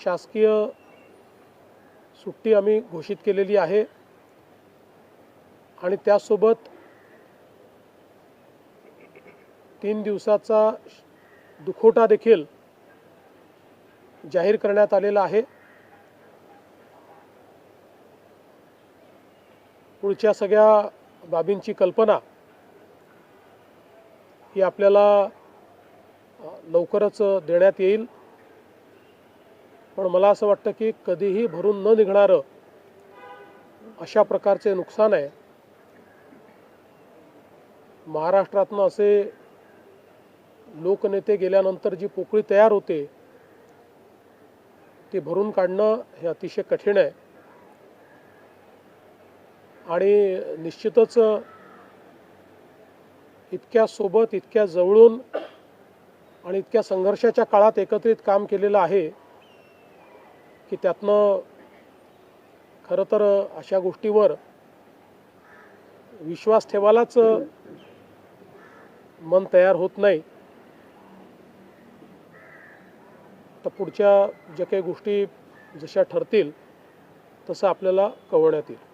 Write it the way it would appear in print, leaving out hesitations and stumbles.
शासकीय सुट्टी आम्ही घोषित केलेली आहे आणि त्यासोबत 3 दिवसाचा दुखवटा देखील जाहीर करण्यात आलेला आहे। पुढच्या सगळ्या बाबींची कल्पना ही आपल्याला लवकरच देण्यात येईल, पण मला असं वाटतं की कधीही भरून न निघणारं अशा प्रकारचे नुकसान आहे। महाराष्ट्रातनं असे लोकनेते गेल्यानंतर जी पोकळी तयार होते ती भरून काढणं हे अतिशय कठीण आहे आणि निश्चितच इतक्या सोबत, इतक्या जवळून आणि इतक्या संघर्षाच्या काळात एकत्रित काम केलेलं आहे की त्यातनं खरं तर अशा गोष्टीवर विश्वास ठेवायलाच मन तयार होत नाही। तर पुढच्या ज्या काही गोष्टी जशा ठरतील तसं आपल्याला कळवण्यात येईल।